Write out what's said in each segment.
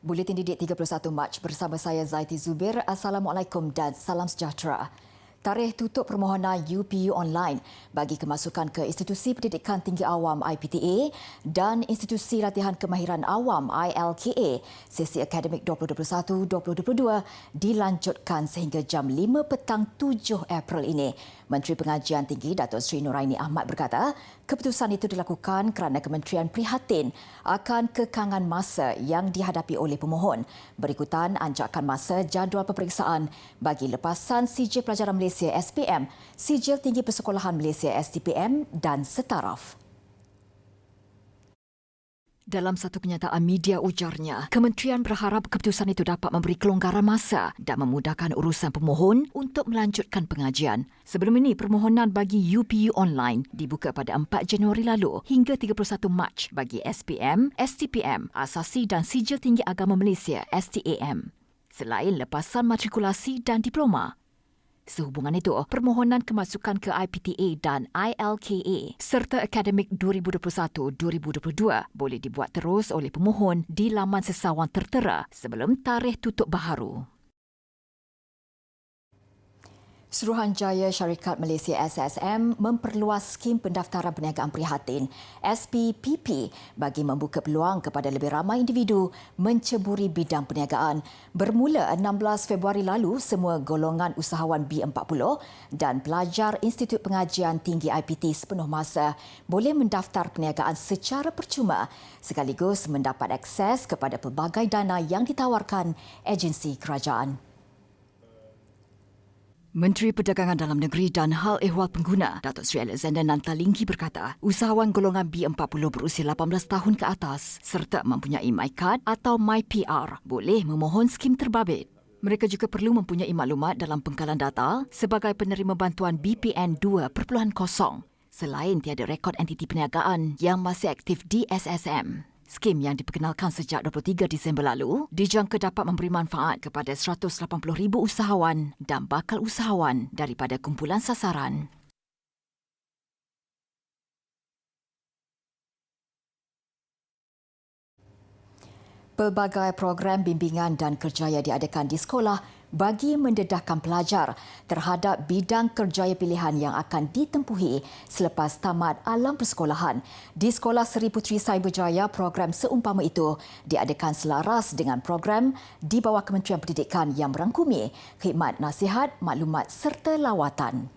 Buletin Didik 31 Mac bersama saya Zaiti Zubir. Assalamualaikum dan salam sejahtera. Tarikh tutup permohonan UPU online bagi kemasukan ke Institusi Pendidikan Tinggi Awam IPTA dan Institusi Latihan Kemahiran Awam ILKA sesi akademik 2021-2022 dilanjutkan sehingga jam 5 petang 7 April ini. Menteri Pengajian Tinggi Datuk Seri Noraini Ahmad berkata, keputusan itu dilakukan kerana Kementerian prihatin akan kekangan masa yang dihadapi oleh pemohon. Berikutan anjakan masa jadual peperiksaan bagi lepasan Sijil Pelajaran Malaysia SPM, Sijil Tinggi Persekolahan Malaysia STPM dan setaraf. Dalam satu kenyataan media ujarnya, Kementerian berharap keputusan itu dapat memberi kelonggaran masa dan memudahkan urusan pemohon untuk melanjutkan pengajian. Sebelum ini, permohonan bagi UPU online dibuka pada 4 Januari lalu hingga 31 Mac bagi SPM, STPM, Asasi dan Sijil Tinggi Agama Malaysia STAM. Selain lepasan matrikulasi dan diploma. Sehubungan itu, permohonan kemasukan ke IPTA dan ILKA serta akademik 2021-2022 boleh dibuat terus oleh pemohon di laman sesawan tertera sebelum tarikh tutup baharu. Suruhanjaya Syarikat Malaysia SSM memperluas skim pendaftaran perniagaan prihatin SPPP bagi membuka peluang kepada lebih ramai individu menceburi bidang perniagaan. Bermula 16 Februari lalu, semua golongan usahawan B40 dan pelajar Institut Pengajian Tinggi IPT sepenuh masa boleh mendaftar perniagaan secara percuma sekaligus mendapat akses kepada pelbagai dana yang ditawarkan agensi kerajaan. Menteri Perdagangan Dalam Negeri dan Hal Ehwal Pengguna, Datuk Seri Alexander Nantalinggi berkata, usahawan golongan B40 berusia 18 tahun ke atas serta mempunyai MyCard atau MyPR boleh memohon skim terbabit. Mereka juga perlu mempunyai maklumat dalam pengkalan data sebagai penerima bantuan BPN 2.0 selain tiada rekod entiti perniagaan yang masih aktif di SSM. Skim yang diperkenalkan sejak 23 Disember lalu dijangka dapat memberi manfaat kepada 180,000 usahawan dan bakal usahawan daripada kumpulan sasaran. Pelbagai program bimbingan dan kerjaya diadakan di sekolah bagi mendedahkan pelajar terhadap bidang kerjaya pilihan yang akan ditempuhi selepas tamat alam persekolahan. Di Sekolah Seri Puteri Cyberjaya, program seumpama itu diadakan selaras dengan program di bawah Kementerian Pendidikan yang merangkumi khidmat nasihat, maklumat serta lawatan.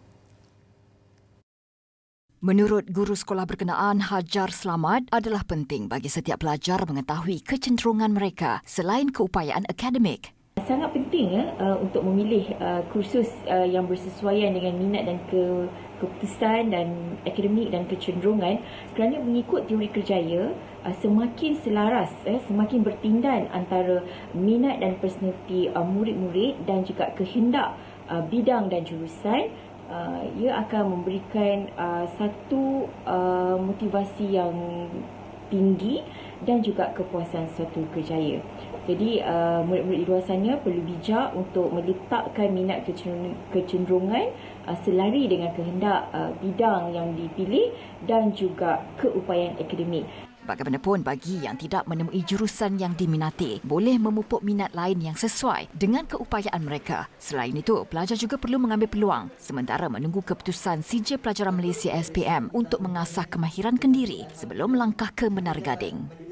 Menurut guru sekolah berkenaan, Hajar Selamat adalah penting bagi setiap pelajar mengetahui kecenderungan mereka selain keupayaan akademik. Sangat penting untuk memilih kursus yang bersesuaian dengan minat dan keputusan dan akademik dan kecenderungan kerana mengikut teori kerjaya semakin selaras, semakin bertindan antara minat dan personaliti murid-murid dan juga kehendak bidang dan jurusan. Ia akan memberikan satu motivasi yang tinggi dan juga kepuasan suatu kerjaya. Jadi murid-murid di luar sana perlu bijak untuk meletakkan minat kecenderungan selari dengan kehendak bidang yang dipilih dan juga keupayaan akademik. Bagaimanapun, bagi yang tidak menemui jurusan yang diminati, boleh memupuk minat lain yang sesuai dengan keupayaan mereka. Selain itu, pelajar juga perlu mengambil peluang sementara menunggu keputusan Sijil Pelajaran Malaysia SPM untuk mengasah kemahiran kendiri sebelum melangkah ke Menara Gading.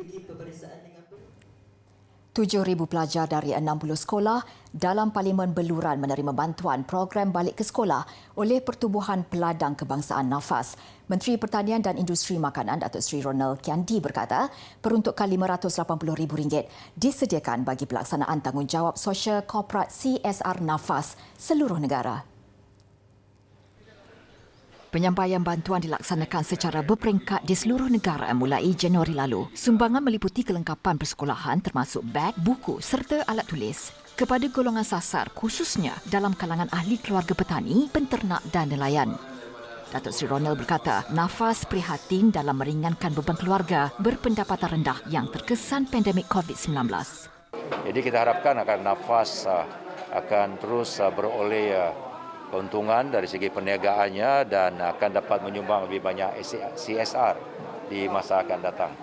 7,000 pelajar dari 60 sekolah dalam Parlimen Beluran menerima bantuan program balik ke sekolah oleh Pertubuhan Peladang Kebangsaan Nafas. Menteri Pertanian dan Industri Makanan Datuk Seri Ronald Kiandi berkata, peruntukan RM580,000 disediakan bagi pelaksanaan tanggungjawab sosial korporat CSR Nafas seluruh negara. Penyampaian bantuan dilaksanakan secara berperingkat di seluruh negara mulai Januari lalu. Sumbangan meliputi kelengkapan persekolahan termasuk beg, buku serta alat tulis kepada golongan sasar khususnya dalam kalangan ahli keluarga petani, penternak dan nelayan. Datuk Seri Ronald berkata, Nafas prihatin dalam meringankan beban keluarga berpendapatan rendah yang terkesan pandemik COVID-19. Jadi kita harapkan akan Nafas akan terus beroleh keuntungan dari segi perniagaannya dan akan dapat menyumbang lebih banyak CSR di masa akan datang.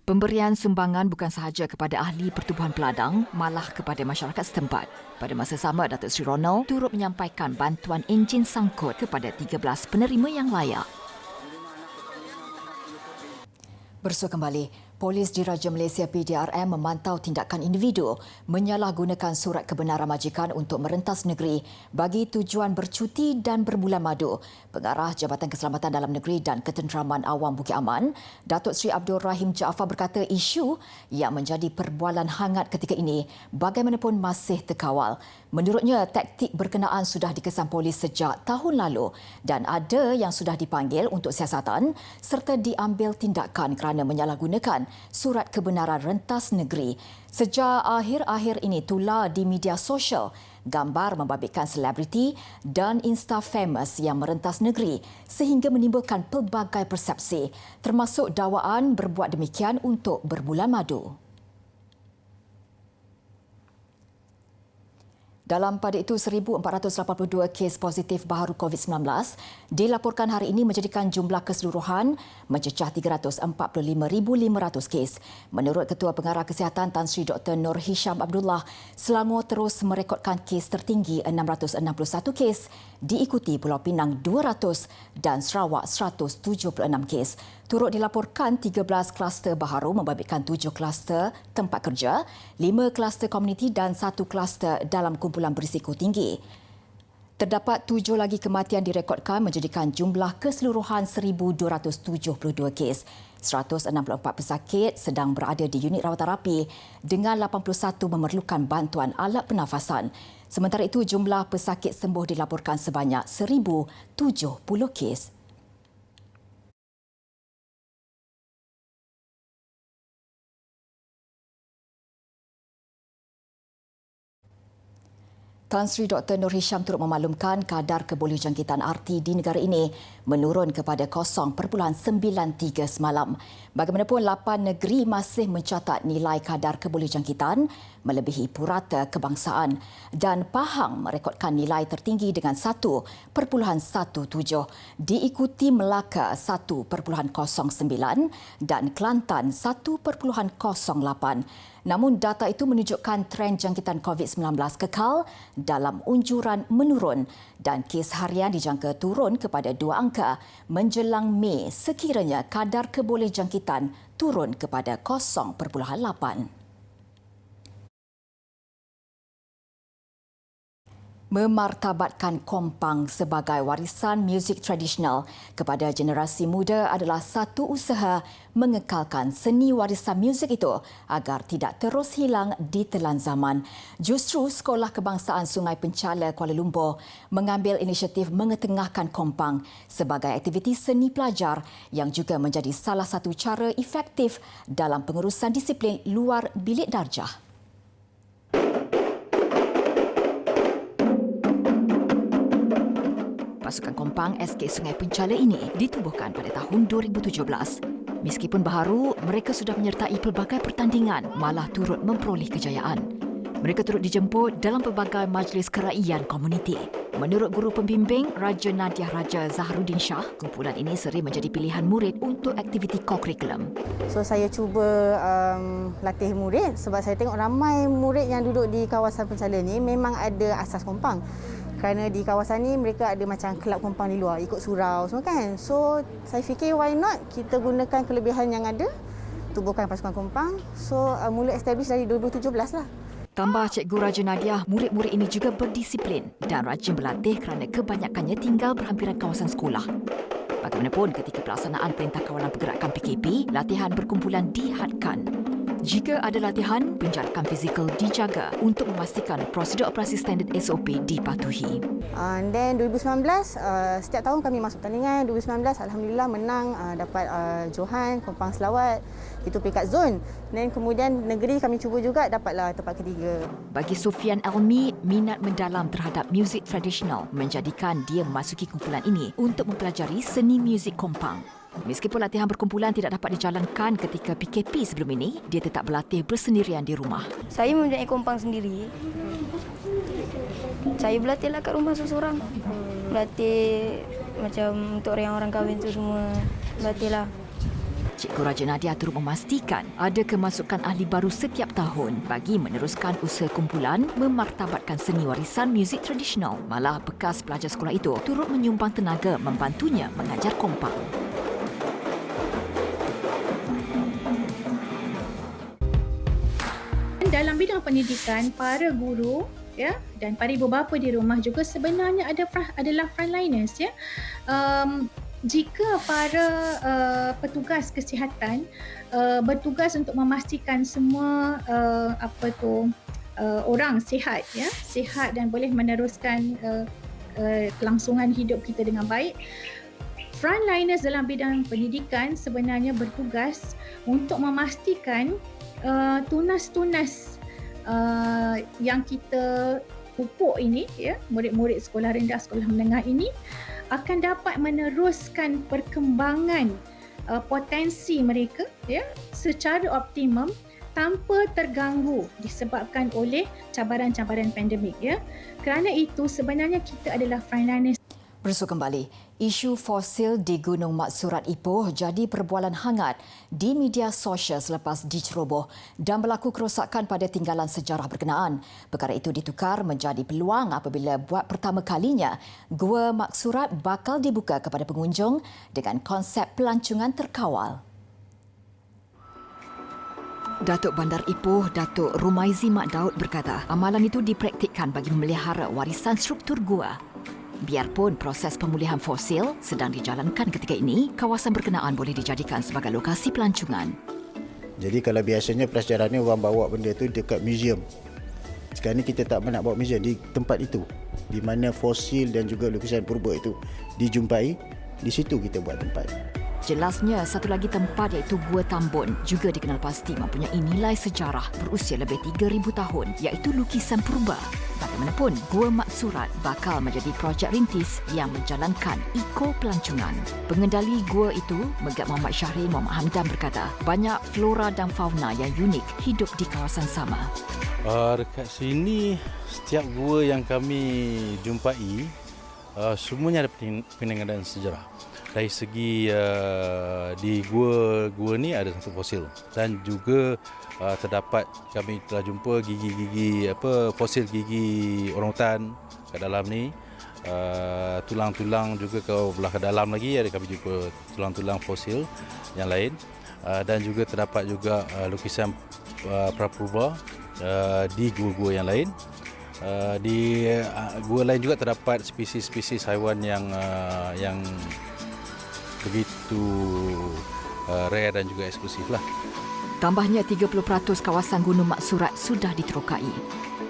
Pemberian sumbangan bukan sahaja kepada ahli pertubuhan peladang, malah kepada masyarakat setempat. Pada masa sama, Datuk Seri Ronald turut menyampaikan bantuan enjin sangkut kepada 13 penerima yang layak. Bersua kembali, Polis Diraja Malaysia PDRM memantau tindakan individu menyalahgunakan surat kebenaran majikan untuk merentas negeri bagi tujuan bercuti dan berbulan madu. Pengarah Jabatan Keselamatan Dalam Negeri dan Ketenteraman Awam Bukit Aman, Datuk Seri Abdul Rahim Jaafar berkata isu yang menjadi perbualan hangat ketika ini bagaimanapun masih terkawal. Menurutnya, taktik berkenaan sudah dikesan polis sejak tahun lalu dan ada yang sudah dipanggil untuk siasatan serta diambil tindakan kerana menyalahgunakan surat kebenaran rentas negeri. Sejak akhir-akhir ini tular di media sosial gambar membabitkan selebriti dan insta-famous yang merentas negeri sehingga menimbulkan pelbagai persepsi termasuk dakwaan berbuat demikian untuk berbulan madu. Dalam pada itu, 1,482 kes positif baharu COVID-19 dilaporkan hari ini menjadikan jumlah keseluruhan mencecah 345,500 kes. Menurut Ketua Pengarah Kesihatan Tan Sri Dr. Nur Hisham Abdullah, Selangor terus merekodkan kes tertinggi 661 kes, diikuti Pulau Pinang 200 dan Sarawak 176 kes. Turut dilaporkan 13 kluster baharu membabitkan 7 kluster tempat kerja, 5 kluster komuniti dan 1 kluster dalam kumpulan berisiko tinggi. Terdapat 7 lagi kematian direkodkan menjadikan jumlah keseluruhan 1,272 kes. 164 pesakit sedang berada di unit rawatan rapi dengan 81 memerlukan bantuan alat pernafasan. Sementara itu, jumlah pesakit sembuh dilaporkan sebanyak 1,070 kes. Tan Sri Dr. Nur Hisham turut memaklumkan kadar kebolehjangkitan RT di negara ini menurun kepada 0.93 semalam. Bagaimanapun, 8 negeri masih mencatat nilai kadar kebolehjangkitan melebihi purata kebangsaan dan Pahang merekodkan nilai tertinggi dengan 1.17, diikuti Melaka 1.09 dan Kelantan 1.08. Namun data itu menunjukkan tren jangkitan COVID-19 kekal dalam unjuran menurun dan kes harian dijangka turun kepada 2 angka menjelang Mei sekiranya kadar kebolehjangkitan turun kepada 0.8. Memartabatkan kompang sebagai warisan muzik tradisional kepada generasi muda adalah satu usaha mengekalkan seni warisan muzik itu agar tidak terus hilang di telan zaman. Justru Sekolah Kebangsaan Sungai Penchala Kuala Lumpur mengambil inisiatif mengetengahkan kompang sebagai aktiviti seni pelajar yang juga menjadi salah satu cara efektif dalam pengurusan disiplin luar bilik darjah. Pasukan kompang SK Sungai Penchala ini ditubuhkan pada tahun 2017. Meskipun baharu, mereka sudah menyertai pelbagai pertandingan, malah turut memperoleh kejayaan. Mereka turut dijemput dalam pelbagai majlis keraian komuniti. Menurut guru pembimbing Raja Nadiah Raja Zaharuddin Shah, kumpulan ini sering menjadi pilihan murid untuk aktiviti kokurikulum. So saya cuba latih murid sebab saya tengok ramai murid yang duduk di kawasan Penchala ni memang ada asas kompang. Kerana di kawasan ni mereka ada macam kelab kompang di luar, ikut surau semua kan. So saya fikir why not kita gunakan kelebihan yang ada, tubuhkan pasukan kompang. So mula establish dari 2017 lah. Tambah Cikgu Raja Nadiah, murid-murid ini juga berdisiplin dan rajin berlatih kerana kebanyakannya tinggal berhampiran kawasan sekolah. Bagaimanapun, ketika pelaksanaan Perintah Kawalan Pergerakan PKP, latihan berkumpulan dihadkan. Jika ada latihan, penjarakan fizikal dijaga untuk memastikan prosedur operasi standard SOP dipatuhi. And then 2019, setiap tahun kami masuk pertandingan. 2019 Alhamdulillah menang, dapat Johan, Kompang Selawat. Itu peringkat zon. Dan kemudian negeri kami cuba juga dapatlah tempat ketiga. Bagi Sufian Elmi, minat mendalam terhadap muzik tradisional menjadikan dia memasuki kumpulan ini untuk mempelajari seni muzik kompang. Meskipun latihan berkumpulan tidak dapat dijalankan ketika PKP sebelum ini, dia tetap berlatih bersendirian di rumah. Saya mempunyai kompang sendiri. Saya berlatihlah kat rumah seorang. Berlatih macam untuk orang kahwin tu semua. Berlatihlah. Cikgu Raja Nadia turut memastikan ada kemasukan ahli baru setiap tahun bagi meneruskan usaha kumpulan memartabatkan seni warisan muzik tradisional. Malah bekas pelajar sekolah itu turut menyumbang tenaga membantunya mengajar kompang. Dalam bidang pendidikan, para guru dan para ibu bapa di rumah juga sebenarnya adalah frontliners ya. Jika para petugas kesihatan bertugas untuk memastikan semua orang sihat dan boleh meneruskan kelangsungan hidup kita dengan baik. Frontliners dalam bidang pendidikan sebenarnya bertugas untuk memastikan tunas-tunas yang kita pupuk ini, murid-murid sekolah rendah, sekolah menengah ini akan dapat meneruskan perkembangan potensi mereka secara optimum tanpa terganggu disebabkan oleh cabaran-cabaran pandemik. Kerana itu sebenarnya kita adalah frontliners. Bersua kembali, isu fosil di Gunung Mat Surat Ipoh jadi perbualan hangat di media sosial selepas diceroboh dan berlaku kerosakan pada tinggalan sejarah berkenaan. Perkara itu ditukar menjadi peluang apabila buat pertama kalinya Gua Mat Surat bakal dibuka kepada pengunjung dengan konsep pelancongan terkawal. Datuk Bandar Ipoh, Datuk Rumaizi Mak Daud berkata, amalan itu dipraktikkan bagi memelihara warisan struktur gua. Biarpun proses pemulihan fosil sedang dijalankan ketika ini, kawasan berkenaan boleh dijadikan sebagai lokasi pelancongan. Jadi kalau biasanya prasejarah ni orang bawa benda tu dekat museum. Sekarang ni kita tak nak bawa museum di tempat itu, di mana fosil dan juga lukisan purba itu dijumpai, di situ kita buat tempat. Jelasnya, satu lagi tempat iaitu Gua Tambun juga dikenal pasti mempunyai nilai sejarah berusia lebih 3,000 tahun iaitu lukisan purba. Bagaimanapun, Gua Mat Surat bakal menjadi projek rintis yang menjalankan eko-pelancongan. Pengendali gua itu, Megat Muhammad Syahri Muhammad Hamdan berkata, banyak flora dan fauna yang unik hidup di kawasan sama. Dekat sini, setiap gua yang kami jumpai, semuanya ada peninggalan sejarah. Dari segi di gua ni ada satu fosil dan juga terdapat kami telah jumpa gigi-gigi fosil gigi orangutan kat dalam ni. Tulang-tulang juga kalau belah ke dalam lagi ada kami jumpa tulang-tulang fosil yang lain dan juga terdapat juga lukisan prapurba di gua-gua yang lain. Di gua lain juga terdapat spesies-spesies haiwan yang begitu rare dan juga eksklusif lah. Tambahnya 30% kawasan Gunung Mat Surat sudah diterokai.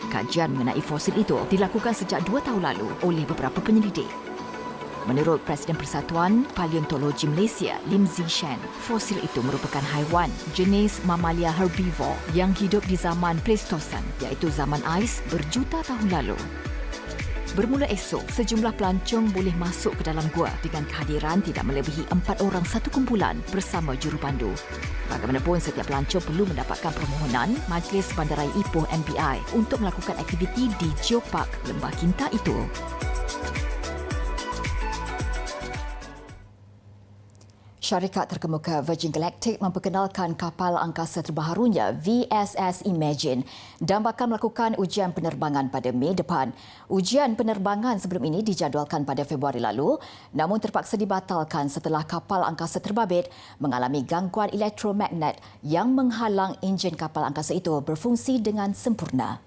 Kajian mengenai fosil itu dilakukan sejak 2 tahun lalu oleh beberapa penyelidik. Menurut Presiden Persatuan Paleontologi Malaysia, Lim Zishan, fosil itu merupakan haiwan jenis mamalia herbivore yang hidup di zaman Pleistosen, iaitu zaman ais berjuta tahun lalu. Bermula esok, sejumlah pelancong boleh masuk ke dalam gua dengan kehadiran tidak melebihi 4 orang satu kumpulan bersama jurupandu. Bagaimanapun, setiap pelancong perlu mendapatkan permohonan Majlis Bandaraya Ipoh MBI untuk melakukan aktiviti di Geopark Lembah Kinta itu. Syarikat terkemuka Virgin Galactic memperkenalkan kapal angkasa terbaharunya VSS Imagine dan bakal melakukan ujian penerbangan pada Mei depan. Ujian penerbangan sebelum ini dijadualkan pada Februari lalu, namun terpaksa dibatalkan setelah kapal angkasa terbabit mengalami gangguan elektromagnet yang menghalang enjin kapal angkasa itu berfungsi dengan sempurna.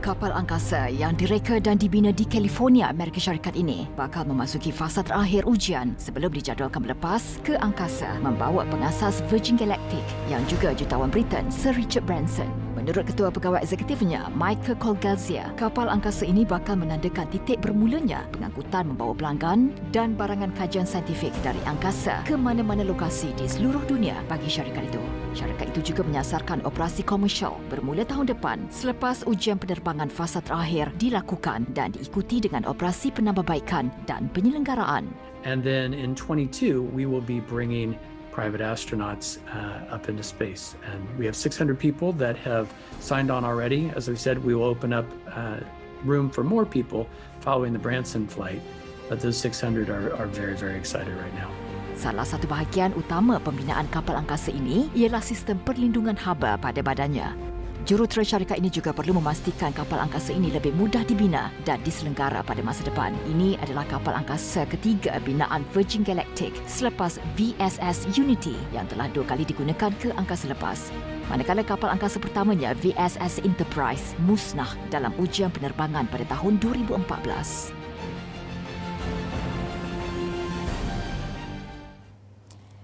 Kapal angkasa yang direka dan dibina di California, Amerika Syarikat ini bakal memasuki fasa terakhir ujian sebelum dijadualkan berlepas ke angkasa membawa pengasas Virgin Galactic yang juga jutawan Britain Sir Richard Branson. Menurut Ketua Pegawai Eksekutifnya, Michael Colgazia, kapal angkasa ini bakal menandakan titik bermulanya pengangkutan membawa pelanggan dan barangan kajian saintifik dari angkasa ke mana-mana lokasi di seluruh dunia bagi syarikat itu. Syarikat itu juga menyasarkan operasi komersial bermula tahun depan selepas ujian penerbangan fasa terakhir dilakukan dan diikuti dengan operasi penambahbaikan dan penyelenggaraan. And then in 22, we will be bringing private astronauts up into space. And we have 600 people that have signed on already. As we said, we will open up room for more people following the Branson flight. But those 600 are very, very excited right now. Salah satu bahagian utama pembinaan kapal angkasa ini ialah sistem perlindungan haba pada badannya. Jurutera syarikat ini juga perlu memastikan kapal angkasa ini lebih mudah dibina dan diselenggara pada masa depan. Ini adalah kapal angkasa ketiga binaan Virgin Galactic selepas VSS Unity yang telah 2 kali digunakan ke angkasa lepas. Manakala kapal angkasa pertamanya VSS Enterprise musnah dalam ujian penerbangan pada tahun 2014.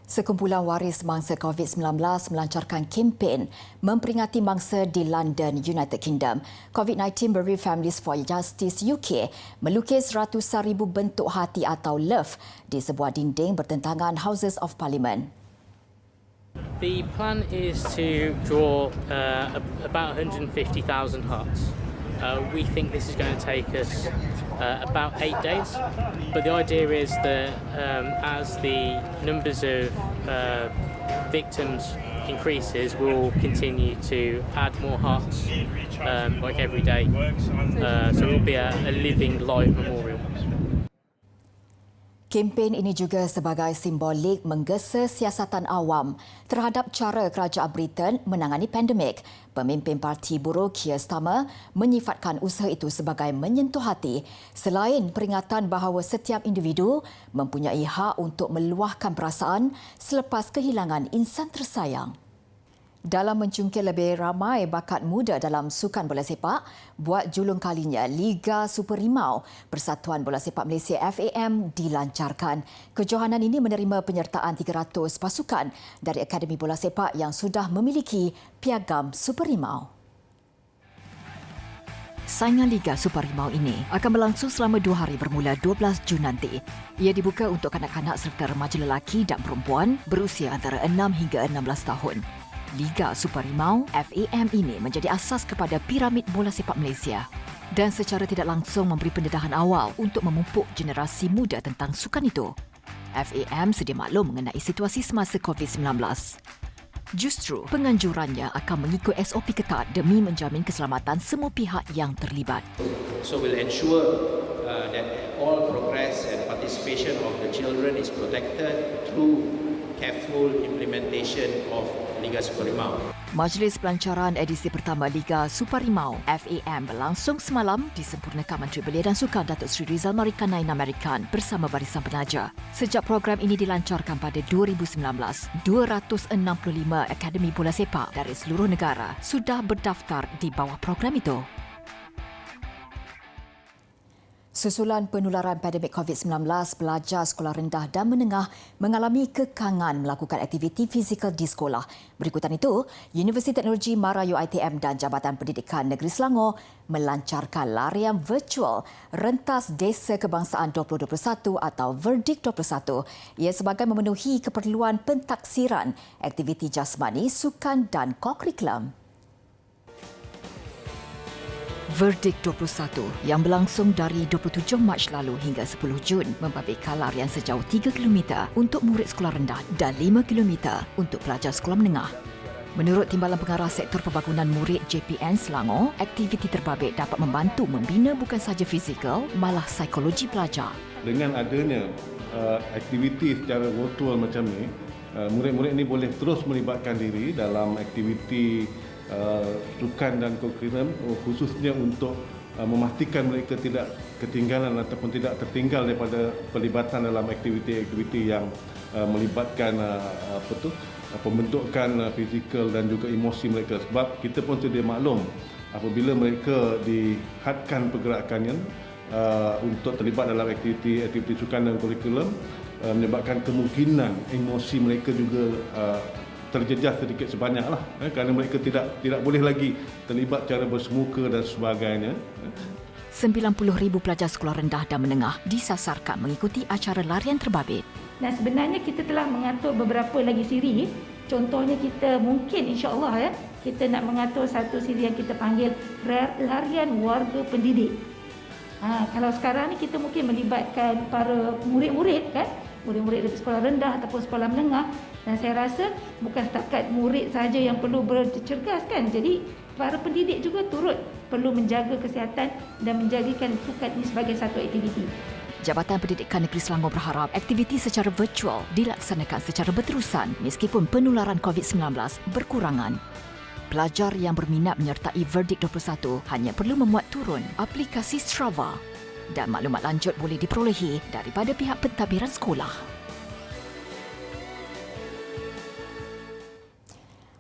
Sekumpulan waris mangsa COVID-19 melancarkan kempen memperingati mangsa di London, United Kingdom. COVID-19 Bereaved Families for Justice UK melukis ratusan ribu bentuk hati atau love di sebuah dinding bertentangan Houses of Parliament. The plan is to draw about 150,000 hearts. We think this is going to take us about 8 days, but the idea is that as the numbers of victims increases, we'll continue to add more hearts like every day. So it will be a living live memorial. Kempen ini juga sebagai simbolik menggesa siasatan awam terhadap cara kerajaan Britain menangani pandemik. Pemimpin Parti Buruh Keir Starmer menyifatkan usaha itu sebagai menyentuh hati selain peringatan bahawa setiap individu mempunyai hak untuk meluahkan perasaan selepas kehilangan insan tersayang. Dalam mencungkil lebih ramai bakat muda dalam sukan bola sepak, buat julung kalinya Liga Super Rimau Persatuan Bola Sepak Malaysia FAM dilancarkan. Kejohanan ini menerima penyertaan 300 pasukan dari Akademi Bola Sepak yang sudah memiliki piagam Super Rimau. Saingan Liga Super Rimau ini akan berlangsung selama 2 hari bermula 12 Jun nanti. Ia dibuka untuk kanak-kanak serta remaja lelaki dan perempuan berusia antara 6 hingga 16 tahun. Liga Super Rimau FAM ini menjadi asas kepada piramid bola sepak Malaysia dan secara tidak langsung memberi pendedahan awal untuk memupuk generasi muda tentang sukan itu. FAM sedia maklum mengenai situasi semasa COVID-19. Justru penganjurannya akan mengikut SOP ketat demi menjamin keselamatan semua pihak yang terlibat. So we'll ensure that all progress and participation of the children is protected through careful implementation of Liga Super Rimau. Majlis pelancaran edisi pertama Liga Super Rimau FAM berlangsung semalam disempurnakan Menteri Belia dan Sukan Datuk Seri Rizal Marikan Nain Amerikan bersama barisan penaja. Sejak program ini dilancarkan pada 2019, 265 akademi bola sepak dari seluruh negara sudah berdaftar di bawah program itu. Susulan penularan pandemik COVID-19, pelajar sekolah rendah dan menengah mengalami kekangan melakukan aktiviti fizikal di sekolah. Berikutan itu, Universiti Teknologi Mara UiTM dan Jabatan Pendidikan Negeri Selangor melancarkan larian virtual Rentas Desa Kebangsaan 2021 atau Verdik 21. Ia sebagai memenuhi keperluan pentaksiran aktiviti jasmani, sukan dan kokurikulum. Verdik 21 yang berlangsung dari 27 Mac lalu hingga 10 Jun membabitkan larian sejauh 3 km untuk murid sekolah rendah dan 5 km untuk pelajar sekolah menengah. Menurut Timbalan Pengarah Sektor Pembangunan Murid JPN Selangor, aktiviti terbabit dapat membantu membina bukan sahaja fizikal, malah psikologi pelajar. Dengan adanya aktiviti secara virtual macam ni, murid-murid ini boleh terus melibatkan diri dalam aktiviti sukan dan kokurikulum, khususnya untuk memastikan mereka tidak ketinggalan ataupun tidak tertinggal daripada pelibatan dalam aktiviti-aktiviti yang melibatkan pembentukan fizikal dan juga emosi mereka. Sebab kita pun sedia maklum apabila mereka dihadkan pergerakannya untuk terlibat dalam aktiviti sukan dan kurikulum, menyebabkan kemungkinan emosi mereka juga terjejas sedikit sebanyaklah, kerana mereka tidak boleh lagi terlibat cara bersemuka dan sebagainya. 90,000 pelajar sekolah rendah dan menengah disasarkan mengikuti acara larian terbabit. Dan sebenarnya kita telah mengatur beberapa lagi siri. Contohnya kita mungkin insya-Allah kita nak mengatur satu siri yang kita panggil larian warga pendidik. Kalau sekarang ni kita mungkin melibatkan para murid-murid kan, murid-murid dari sekolah rendah ataupun sekolah menengah, dan saya rasa bukan setakat murid saja yang perlu bercergas kan. Jadi para pendidik juga turut perlu menjaga kesihatan dan menjadikan sukan ini sebagai satu aktiviti. Jabatan Pendidikan Negeri Selangor berharap aktiviti secara virtual dilaksanakan secara berterusan meskipun penularan COVID-19 berkurangan. Pelajar yang berminat menyertai Verdik 21 hanya perlu memuat turun aplikasi Strava dan maklumat lanjut boleh diperolehi daripada pihak pentadbiran sekolah.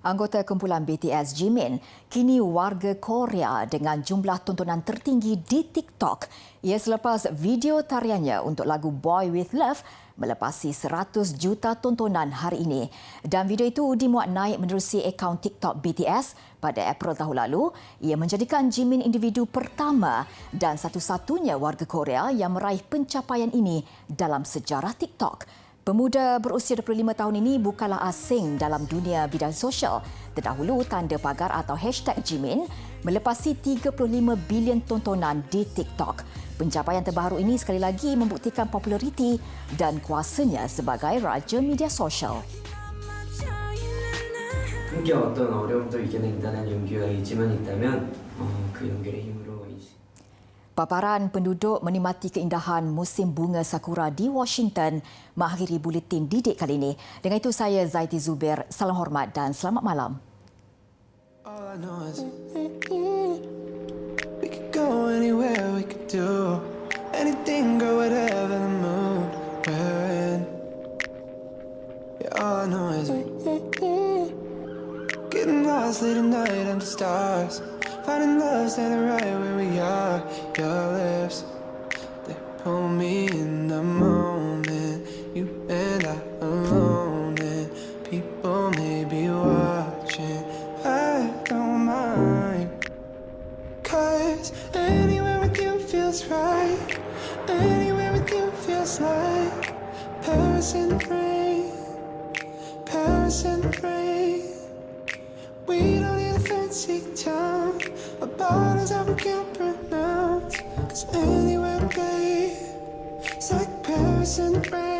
Anggota kumpulan BTS Jimin kini warga Korea dengan jumlah tontonan tertinggi di TikTok. Ia selepas video tariannya untuk lagu Boy With Love melepasi 100 juta tontonan hari ini. Dan video itu dimuat naik menerusi akaun TikTok BTS pada April tahun lalu. Ia menjadikan Jimin individu pertama dan satu-satunya warga Korea yang meraih pencapaian ini dalam sejarah TikTok. Pemuda berusia 25 tahun ini bukanlah asing dalam dunia bidang sosial. Terdahulu, tanda pagar atau hashtag Jimin melepasi 35 bilion tontonan di TikTok. Pencapaian terbaru ini sekali lagi membuktikan populariti dan kuasanya sebagai raja media sosial. 함께 어떤 어려움도 이겨낸다는 용기와 의지만 있다면 그 용기를 힘으로 Paparan penduduk menikmati keindahan musim bunga sakura di Washington mengakhiri buletin didik kali ini. Dengan itu saya Zaiti Zubir, salam hormat dan selamat malam. All I know is we could go anywhere, we could do anything, go whatever the mood we're in. Yeah, all I know is getting lost late at night under stars. Finding love standing right where we are. Your lips, they pull me in the moment. You and I alone, and people may be watching. I don't mind, 'cause anywhere with you feels right. Anywhere with you feels like Paris in the rain. Paris in the rain. We don't need a fancy town, or bottles that we can't pronounce. 'Cause anywhere, babe, it's like Paris in the rain.